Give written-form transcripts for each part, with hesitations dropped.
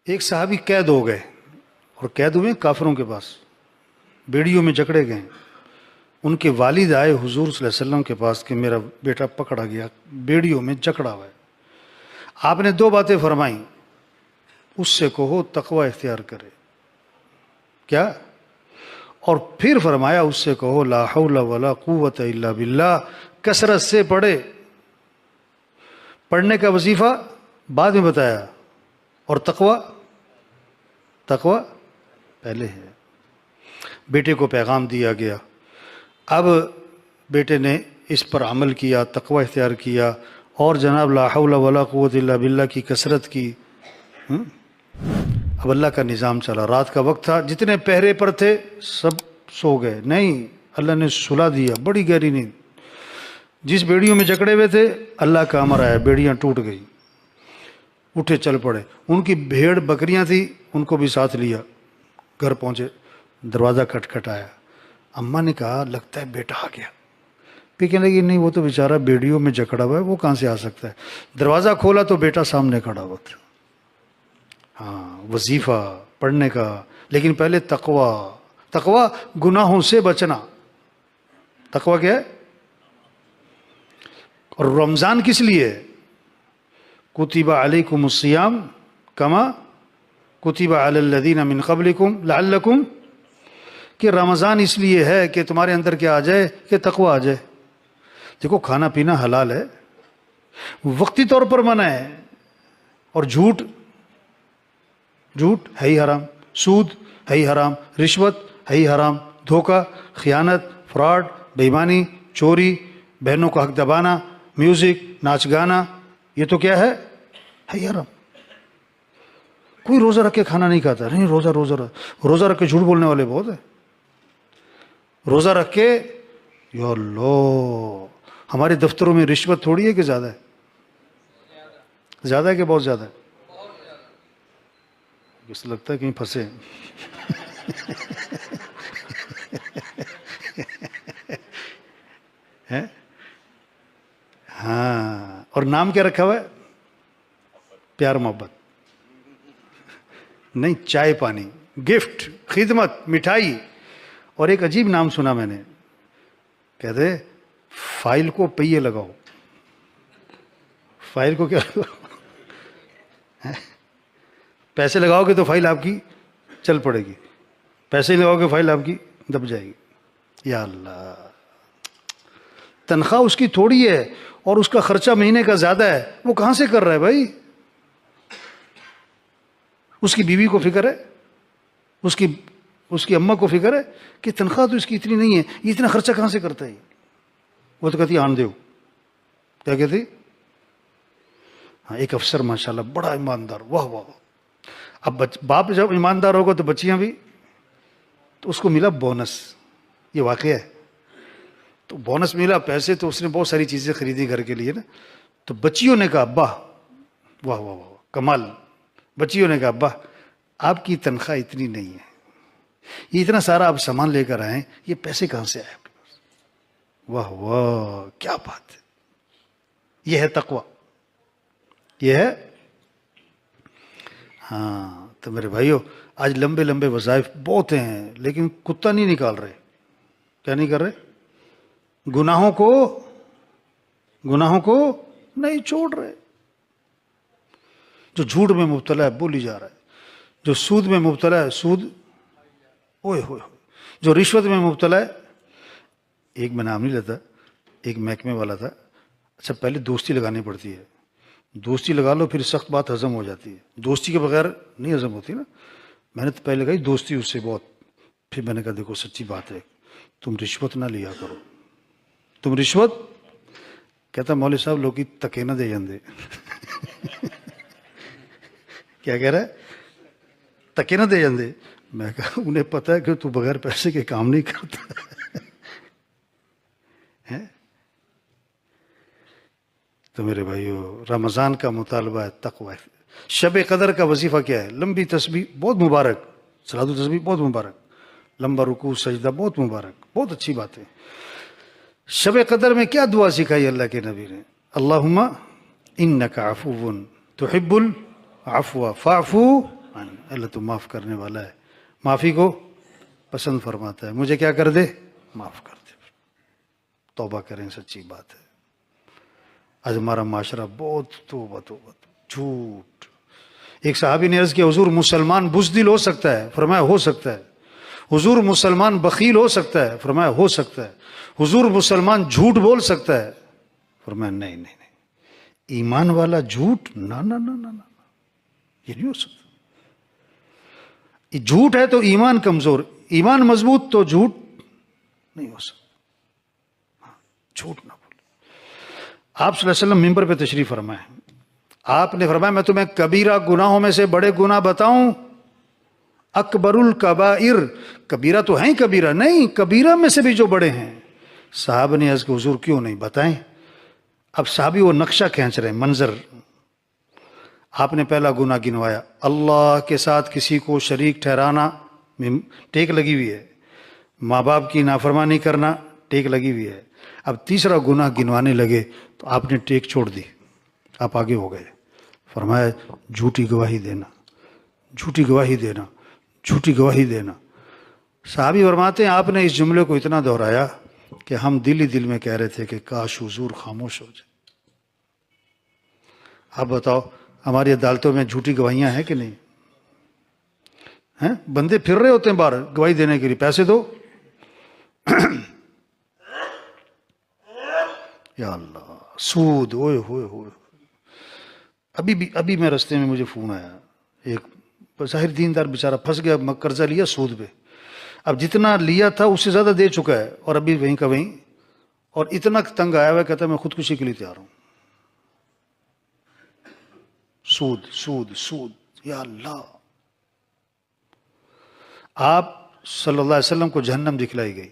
ایک صحابی قید ہو گئے، اور قید ہوئے کافروں کے پاس، بیڑیوں میں جکڑے گئے۔ ان کے والد آئے حضور صلی اللہ علیہ وسلم کے پاس کہ میرا بیٹا پکڑا گیا، بیڑیوں میں جکڑا ہوا ہے۔ آپ نے دو باتیں فرمائیں، اس سے کہو تقوی اختیار کرے، کیا؟ اور پھر فرمایا اس سے کہو لا حول ولا قوت الا باللہ، کثرت سے پڑھے۔ پڑھنے کا وظیفہ بعد میں بتایا، اور تقوی پہلے ہے۔ بیٹے کو پیغام دیا گیا، اب بیٹے نے اس پر عمل کیا، تقوی اختیار کیا، اور جناب لا حول ولا قوت الا باللہ کی کثرت کی۔ اب اللہ کا نظام چلا، رات کا وقت تھا، جتنے پہرے پر تھے سب سو گئے، نہیں، اللہ نے سلا دیا، بڑی گہری نیند۔ جس بیڑیوں میں جکڑے ہوئے تھے اللہ کا امر آیا، بیڑیاں ٹوٹ گئی، اٹھے چل پڑے۔ ان کی بھیڑ بکریاں تھیں، ان کو بھی ساتھ لیا، گھر پہنچے، دروازہ کھٹکھٹایا۔ اماں نے کہا لگتا ہے بیٹا آ گیا۔ پھر کہنے لگی نہیں، وہ تو بیچارہ بیڑیوں میں جکڑا ہوا ہے، وہ کہاں سے آ سکتا ہے؟ دروازہ کھولا تو بیٹا سامنے کھڑا ہوا تھا۔ ہاں، وظیفہ پڑھنے کا، لیکن پہلے تقوی گناہوں سے بچنا۔ تقوی کیا ہے؟ اور رمضان کس لیے ہے؟ کتب علیکم الصیام کما کتب علی الذین من قبلکم لعلکم، کہ رمضان اس لیے ہے کہ تمہارے اندر کیا آ جائے؟ کہ تقوی آ جائے۔ دیکھو کھانا پینا حلال ہے، وقتی طور پر منع ہے، اور جھوٹ ہے ہی حرام، سود ہے ہی حرام، رشوت ہے ہی حرام، دھوکہ، خیانت، فراڈ، بے ایمانی، چوری، بہنوں کا حق دبانا، میوزک، ناچ گانا، یہ تو کیا ہے ہی حرام۔ کوئی روزہ رکھ کے کھانا نہیں کھاتا، نہیں روزہ رکھ کے جھوٹ بولنے والے بہت ہیں۔ روزہ رکھ کے، یا اللہ، ہمارے دفتروں میں رشوت تھوڑی ہے کہ زیادہ ہے؟ زیادہ ہے کہ بہت زیادہ ہے؟ اس لگتا ہے کہیں پھنسے۔ ہاں، اور نام کیا رکھا ہوا ہے؟ پیار محبت نہیں، چائے پانی، گفٹ، خدمت، مٹھائی۔ اور ایک عجیب نام سنا میں نے، کہتے فائل کو پہیے لگاؤ۔ فائل کو کیا لگاؤ؟ پیسے لگاؤ گے تو فائل آپ کی چل پڑے گی، پیسے لگاؤ گے فائل آپ کی دب جائے گی۔ یا اللہ، تنخواہ اس کی تھوڑی ہے اور اس کا خرچہ مہینے کا زیادہ ہے، وہ کہاں سے کر رہا ہے بھائی؟ اس کی بیوی کو فکر ہے، اس کی اماں کو فکر ہے کہ تنخواہ تو اس کی اتنی نہیں ہے، یہ اتنا خرچہ کہاں سے کرتا ہے؟ وہ تو کہتی آن دیو، کیا کہتی؟ ہاں، ایک افسر ماشاءاللہ بڑا ایماندار، واہ واہ۔ اب باپ جب ایماندار ہوگا تو بچیاں بھی، تو اس کو ملا بونس، یہ واقعہ ہے۔ تو بونس ملا، پیسے، تو اس نے بہت ساری چیزیں خریدی گھر کے لیے نا۔ تو بچیوں نے کہا ابا، واہ واہ واہ کمال، بچیوں نے کہا ابا آپ کی تنخواہ اتنی نہیں ہے، یہ اتنا سارا آپ سامان لے کر آئے، یہ پیسے کہاں سے آئے آپ کے پاس؟ واہ واہ، کیا بات ہے! یہ ہے تقوی، یہ ہے۔ ہاں، تو میرے بھائیو، آج لمبے لمبے وظائف بہت ہیں، لیکن کتا نہیں نکال رہے۔ کیا نہیں کر رہے؟ گناہوں کو نہیں چھوڑ رہے۔ جو جھوٹ میں مبتلا ہے بولی جا رہا ہے، جو سود میں مبتلا ہے سود، اوئے ہوئے، جو رشوت میں مبتلا ہے۔ ایک میں نام نہیں لیتا، ایک محکمے والا تھا، اچھا پہلے دوستی لگانی پڑتی ہے، دوستی لگا لو پھر سخت بات ہضم ہو جاتی ہے، دوستی کے بغیر نہیں ہضم ہوتی نا۔ میں نے تو پہلے کہی دوستی اس سے بہت، پھر میں نے کہا دیکھو سچی بات ہے، تم رشوت نہ لیا کرو، تم رشوت، کہتا مولوی صاحب لوگ تکے نہ دے جاندے۔ کیا کہہ رہا ہے؟ تکے نہ دے جاندے۔ میں کہا انہیں پتہ ہے کہ تو بغیر پیسے کے کام نہیں کرتا۔ تو میرے بھائیو، رمضان کا مطالبہ ہے تقوی۔ شب قدر کا وظیفہ کیا ہے؟ لمبی تسبیح بہت مبارک، صلاۃ التسبیح بہت مبارک، لمبا رکوع سجدہ بہت مبارک، بہت اچھی بات ہے۔ شب قدر میں کیا دعا سکھائی اللہ کے نبی نے؟ اللہم انک عفو تحب العفو فاعف اللہ تو معاف کرنے والا ہے، معافی کو پسند فرماتا ہے، مجھے کیا کر دے، معاف کر دے. توبہ کریں، سچی بات ہے. آج ہمارا معاشرہ بہت توبہ توبہ جھوٹ. ایک صحابی نے عرض کیا حضور مسلمان بزدل ہو سکتا ہے؟ فرمایا ہو سکتا ہے. حضور مسلمان بخیل ہو سکتا ہے؟ فرمایا ہو سکتا ہے. حضور مسلمان جھوٹ بول سکتا ہے؟ فرمایا نہیں نہیں نہیں، ایمان والا جھوٹ نہ نہ نہ نہ، یہ نہیں ہو سکتا. جھوٹ ہے تو ایمان کمزور، ایمان مضبوط تو جھوٹ نہیں ہو سکتا. جھوٹ نہ بولے. آپ صلی اللہ علیہ وسلم ممبر پہ تشریف فرمائے، آپ نے فرمایا میں تمہیں کبیرہ گناہوں میں سے بڑے گناہ بتاؤں؟ اکبر الکبائر، کبیرہ تو ہیں کبیرہ نہیں، کبیرہ میں سے بھی جو بڑے ہیں. صحابہ نے عرض کہ حضور کیوں نہیں بتائیں. اب صحابی وہ نقشہ کھینچ رہے ہیں، منظر. آپ نے پہلا گناہ گنوایا، اللہ کے ساتھ کسی کو شریک ٹھہرانا، ٹیک لگی ہوئی ہے. ماں باپ کی نافرمانی کرنا، ٹیک لگی ہوئی ہے. اب تیسرا گناہ گنوانے لگے تو آپ نے ٹیک چھوڑ دی، آپ آگے ہو گئے. فرمایا جھوٹی گواہی دینا، جھوٹی گواہی دینا، جھوٹی گواہی دینا. صحابی فرماتے ہیں آپ نے اس جملے کو اتنا دہرایا کہ ہم دل ہی دل میں کہہ رہے تھے کہ کاش حضور خاموش ہو جائے. آپ بتاؤ ہماری عدالتوں میں جھوٹی گواہیاں ہیں کہ نہیں ہیں؟ بندے پھر رہے ہوتے ہیں باہر گواہی دینے کے لیے، پیسے دو. یا اللہ، سود، اوئے ہوئے ہوئے. ابھی میں رستے میں مجھے فون آیا، ایک ظاہر دیندار بیچارہ پھنس گیا، قرضہ لیا سود پہ. اب جتنا لیا تھا اس سے زیادہ دے چکا ہے، اور ابھی وہیں کا وہیں، اور اتنا تنگ آیا ہوا ہے، کہتا ہے میں خودکشی کے لیے تیار ہوں. سود سود سود. یا اللہ. آپ صلی اللہ علیہ وسلم کو جہنم دکھلائی گئی،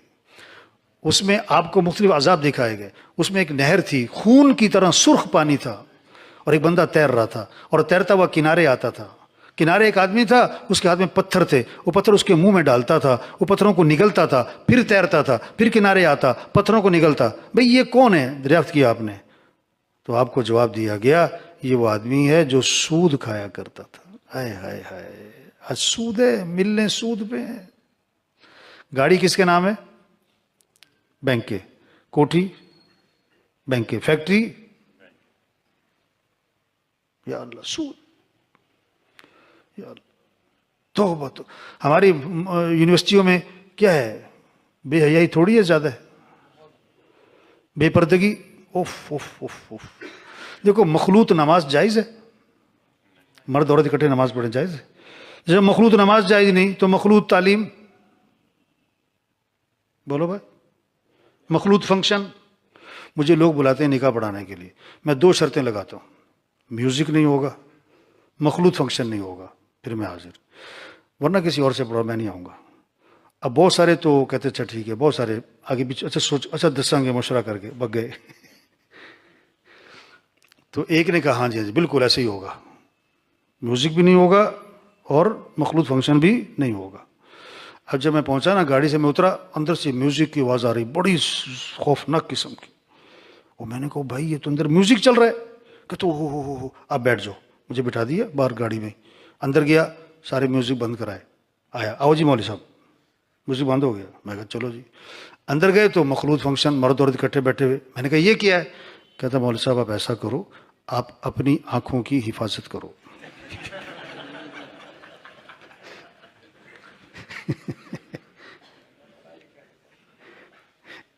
اس میں آپ کو مختلف عذاب دکھائے گئے. اس میں ایک نہر تھی، خون کی طرح سرخ پانی تھا، اور ایک بندہ تیر رہا تھا، اور تیرتا ہوا کنارے آتا تھا. کنارے ایک آدمی تھا، اس کے ہاتھ میں پتھر تھے، وہ پتھر اس کے منہ میں ڈالتا تھا، وہ پتھروں کو نگلتا تھا، پھر تیرتا تھا، پھر کنارے آتا، پتھروں کو نگلتا. بھئی یہ کون ہے؟ دریافت کیا آپ نے تو آپ کو جواب دیا گیا یہ وہ آدمی ہے جو سود کھایا کرتا تھا. ہائے ہائے ہائے، آج سود ہے، ملنے سود پہ ہیں. گاڑی کس کے نام ہے؟ بینک کے. کوٹھی بینک کے. فیکٹری، یا اللہ سود. یا اللہ توبہ. تو ہماری یونیورسٹیوں میں کیا ہے؟ بے حیائی تھوڑی ہے، زیادہ ہے بے پردگی. اوف اوف اوف اوف. دیکھو مخلوط نماز جائز ہے، مرد عورت اکٹھے نماز پڑھیں جائز ہے. جب مخلوط نماز جائز نہیں تو مخلوط تعلیم، بولو بھائی، مخلوط فنکشن. مجھے لوگ بلاتے ہیں نکاح پڑھانے کے لیے، میں 2 شرطیں لگاتا ہوں: میوزک نہیں ہوگا، مخلوط فنکشن نہیں ہوگا، پھر میں حاضر، ورنہ کسی اور سے پڑھا میں نہیں آؤں گا. اب بہت سارے تو کہتے اچھا ٹھیک ہے، بہت سارے آگے پیچھے اچھا سوچ، اچھا دسیں گے مشورہ کر کے بگ گئے. تو ایک نے کہا ہاں جی بالکل ایسے ہی ہوگا، میوزک بھی نہیں ہوگا اور مخلوط فنکشن بھی نہیں ہوگا. اب جب میں پہنچا نا، گاڑی سے میں اترا، اندر سے میوزک کی آواز آ رہی، بڑی خوفناک قسم کی. اور میں نے کہا بھائی یہ تو اندر میوزک چل رہا ہے. کہ تو ہو آپ بیٹھ جاؤ. مجھے بٹھا دیا باہر گاڑی میں، اندر گیا، سارے میوزک بند کرائے. آیا، آؤ جی مولوی صاحب، میوزک بند ہو گیا. میں کہا چلو جی. اندر گئے تو مخلوط فنکشن، مرد عورت اکٹھے بیٹھے ہوئے. میں نے کہا یہ کیا ہے؟ کہتا مولوی صاحب آپ ایسا کرو، آپ اپنی آنکھوں کی حفاظت کرو.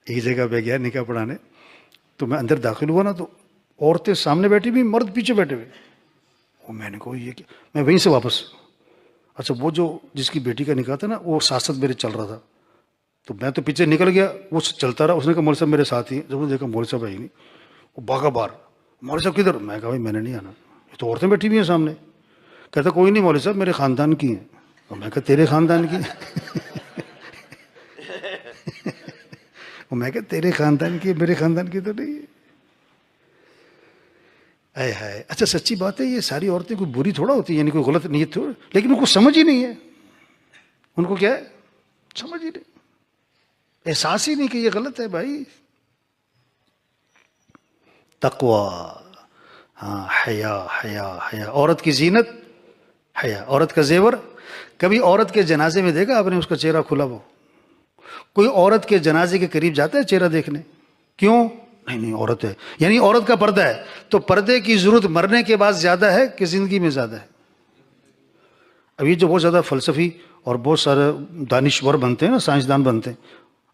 ایک جگہ پہ گیا نکاح پڑھانے، تو میں اندر داخل ہوا نا، تو عورتیں سامنے بیٹھی ہوئی، مرد پیچھے بیٹھے ہوئے. وہ میں نے کہا یہ کیا؟ میں وہیں سے واپس، اچھا وہ جو جس کی بیٹی کا نکاح تھا نا، وہ ساتھ ساتھ میرے چل رہا تھا، تو میں تو پیچھے نکل گیا، وہ چلتا رہا. اس نے کہا مولوی صاحب میرے ساتھ ہی. جب وہ دیکھا مولوی صاحب ہے ہی نہیں، وہ بھاگا باہر. مولوی صاحب کدھر؟ میں کہا بھائی میں نے نہیں آنا، یہ تو عورتیں بیٹھی ہوئی ہیں سامنے. کہتا کوئی نہیں مولوی صاحب میرے خاندان کی ہیں. اور میں کہا تیرے خاندان کی؟ میں کہا تیرے خاندان کی، میرے خاندان کی تو نہیں. اے ہائے. اچھا سچی بات ہے، یہ ساری عورتیں کوئی بری تھوڑا ہوتی ہیں، یعنی کوئی غلط نیت تھوڑا، لیکن ان کو سمجھ ہی نہیں ہے. ان کو کیا ہے؟ سمجھ ہی نہیں، احساس ہی نہیں کہ یہ غلط ہے. بھائی تقوی، ہاں، حیا حیا حیا. عورت کی زینت حیا، عورت کا زیور. کبھی عورت کے جنازے میں دیکھا آپ نے اس کا چہرہ کھلا ہو؟ کوئی عورت کے جنازے کے قریب جاتا ہے چہرہ دیکھنے؟ کیوں؟ نہیں عورت ہے، یعنی عورت کا پردہ ہے. تو پردے کی ضرورت مرنے کے بعد زیادہ ہے کہ زندگی میں زیادہ ہے؟ اب یہ جو بہت زیادہ فلسفی اور بہت سارے دانشور بنتے ہیں نا، سائنسدان بنتے ہیں،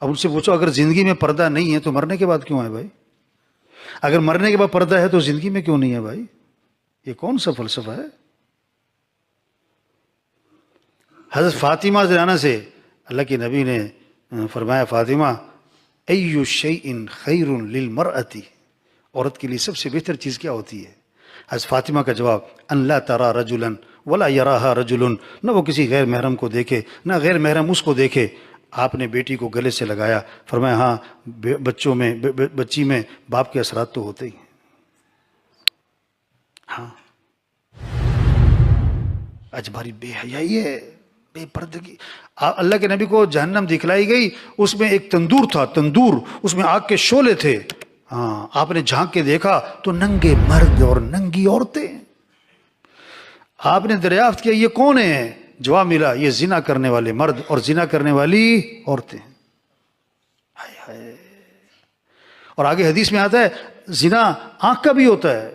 اب ان سے پوچھو اگر زندگی میں پردہ نہیں ہے تو مرنے کے بعد کیوں ہے بھائی؟ اگر مرنے کے بعد پردہ ہے تو زندگی میں کیوں نہیں ہے بھائی؟ یہ کون سا فلسفہ ہے؟ حضرت فاطمہ زنانہ سے اللہ کے نبی نے فرمایا، فاطمہ ای شیء خیر للمرأة، عورت کے لیے سب سے بہتر چیز کیا ہوتی ہے؟ حضرت فاطمہ کا جواب، ان لا ترى رجلا ولا يراها رجل، نہ وہ کسی غیر محرم کو دیکھے نہ غیر محرم اس کو دیکھے. آپ نے بیٹی کو گلے سے لگایا، فرمایا ہاں بچی میں باپ کے اثرات تو ہوتے ہی ہیں. ہاں آج ہماری بے حیائی ہے، بے پردگی. اللہ کے نبی کو جہنم دکھلائی گئی، اس میں ایک تندور تھا، تندور، اس میں آگ کے شعلے تھے. ہاں آپ نے جھانک کے دیکھا تو ننگے مرد اور ننگی عورتیں. آپ نے دریافت کیا یہ کون ہیں؟ جواب ملا یہ زنا کرنے والے مرد اور زنا کرنے والی عورتیں. ہائے ہائے. اور آگے حدیث میں آتا ہے زنا آنکھ کا بھی ہوتا ہے،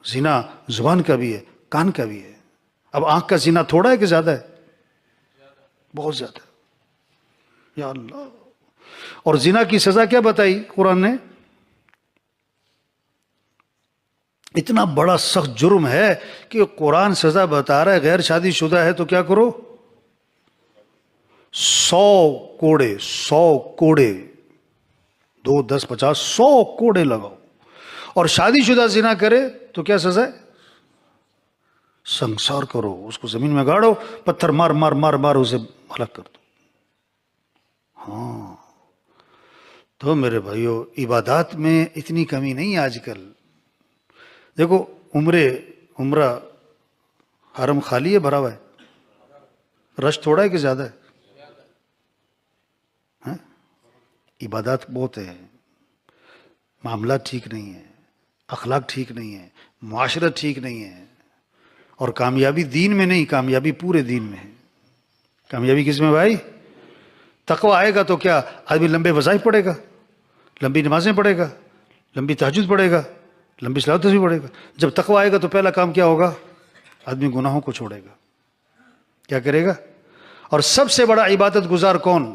زنا زبان کا بھی ہے، کان کا بھی ہے. اب آنکھ کا زنا تھوڑا ہے کہ زیادہ ہے؟ بہت زیادہ. یا اللہ. اور زنا کی سزا کیا بتائی قرآن نے؟ اتنا بڑا سخت جرم ہے کہ قرآن سزا بتا رہا ہے غیر شادی شدہ ہے تو کیا کرو؟ 100 کوڑے، 100 کوڑے، 2 10 50 100 کوڑے لگاؤ. اور شادی شدہ زنا کرے تو کیا سزا ہے؟ سنسار کرو، اس کو زمین میں گاڑو، پتھر مار مار مار مار اسے ہلاک کر دو. ہاں تو میرے بھائیو عبادات میں اتنی کمی نہیں آج کل. دیکھو عمرہ حرم خالی ہے بھرا ہوا ہے؟ رش تھوڑا ہے کہ زیادہ ہے؟ ہاں؟ عبادات بہت ہے، معاملات ٹھیک نہیں ہے، اخلاق ٹھیک نہیں ہے، معاشرت ٹھیک نہیں ہے. اور کامیابی دین میں نہیں، کامیابی پورے دین میں ہے. کامیابی کس میں بھائی؟ تقوی آئے گا تو کیا آدمی لمبے وظائف پڑھے گا، لمبی نمازیں پڑھے گا، لمبی تہجد پڑھے گا، لمبی صلوات بھی پڑھے گا. جب تقوی آئے گا تو پہلا کام کیا ہوگا؟ آدمی گناہوں کو چھوڑے گا. کیا کرے گا؟ اور سب سے بڑا عبادت گزار کون؟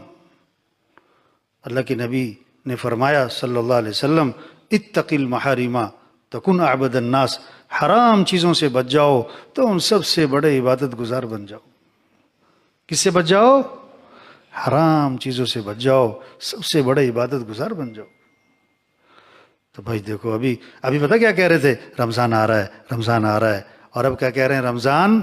اللہ کے نبی نے فرمایا صلی اللہ علیہ وسلم، اتق المحارم تکن اعبد الناس، حرام چیزوں سے بچ جاؤ تو ان سب سے بڑے عبادت گزار بن جاؤ. کس سے بچ جاؤ؟ حرام چیزوں سے بچ جاؤ، سب سے بڑے عبادت گزار بن جاؤ. تو بھائی دیکھو ابھی پتہ کیا کہہ رہے تھے؟ رمضان آ رہا ہے، رمضان آ رہا ہے. اور اب کیا کہہ رہے ہیں؟ رمضان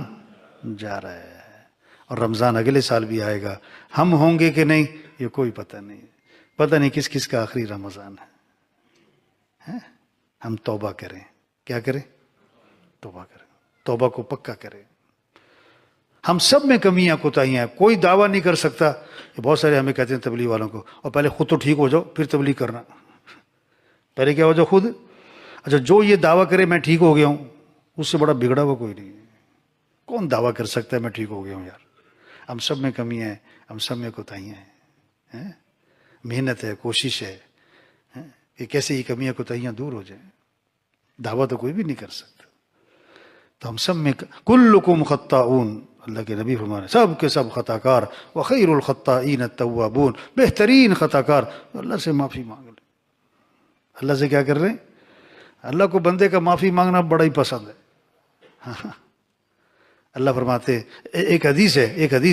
جا رہا ہے اور رمضان اگلے سال بھی آئے گا. ہم ہوں گے کہ نہیں یہ کوئی پتہ نہیں. پتہ نہیں کس کس کا آخری رمضان ہے. ہم توبہ کریں. کیا کریں؟ توبہ کریں. توبہ کو پکا کریں. ہم سب میں کمیاں کوتاہیاں ہیں، کوئی دعویٰ نہیں کر سکتا. بہت سارے ہمیں کہتے ہیں تبلیغ والوں کو، اور پہلے خود تو ٹھیک ہو جاؤ پھر تبلیغ کرنا. پہلے کیا ہو جاؤ خود. اچھا جو یہ دعویٰ کرے میں ٹھیک ہو گیا ہوں، اس سے بڑا بگڑا ہوا کوئی نہیں. کون دعویٰ کر سکتا ہے میں ٹھیک ہو گیا ہوں؟ یار ہم سب میں کمیاں ہیں، ہم سب میں کوتاہیاں ہیں. محنت ہے، کوشش ہے کہ کیسے یہ کمیاں کوتاہیاں دور ہو جائیں. دعویٰ تو کوئی بھی نہیں کر سکتا. تو ہم سب میں کلکم خطاؤن، اللہ کے نبی فرما رہے سب کے سب خطا کار. وخیر الخطائین التوابون، بہترین خطا کار اللہ سے معافی مانگ لیں. اللہ سے کیا کر رہے ہیں؟ اللہ کو بندے کا معافی مانگنا بڑا ہی پسند ہے. اللہ فرماتے ایک حدیث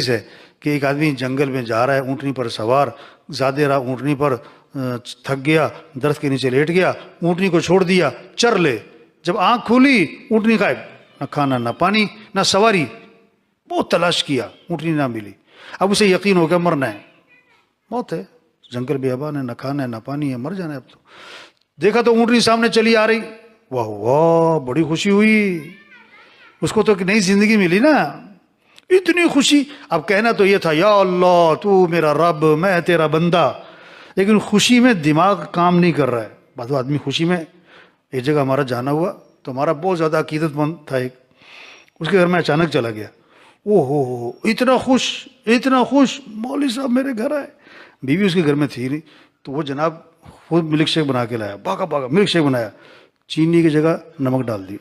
ہے کہ ایک آدمی جنگل میں جا رہا ہے اونٹنی پر سوار، زیادہ راہ اونٹنی پر تھک گیا، درخت کے نیچے لیٹ گیا، اونٹنی کو چھوڑ دیا چر لے. جب آنکھ کھولی اونٹنی غائب، نہ کھانا نہ پانی نہ سواری. بہت تلاش کیا، اونٹنی نہ ملی. اب اسے یقین ہو گیا مرنا ہے، موت ہے، جنگل بیابان ہے، نہ کھانا ہے نہ پانی ہے، مر جانا ہے اب تو. دیکھا تو اونٹنی سامنے چلی آ رہی. واہ واہ بڑی خوشی ہوئی اس کو، تو کہ نئی زندگی ملی نا، اتنی خوشی. اب کہنا تو یہ تھا یا اللہ تو میرا رب میں تیرا بندہ، لیکن خوشی میں دماغ کام نہیں کر رہا ہے. بعض آدمی خوشی میں، ایک جگہ ہمارا جانا ہوا تو ہمارا بہت زیادہ عقیدت مند تھا ایک، اس کے گھر میں اچانک چلا گیا. او ہو اتنا خوش مولوی صاحب میرے گھر آئے. بیوی اس کے گھر میں تھی نہیں, تو وہ جناب خود ملک شیک بنا کے لایا, بھاگا ملک شیک بنایا, چینی کی جگہ نمک ڈال دیا.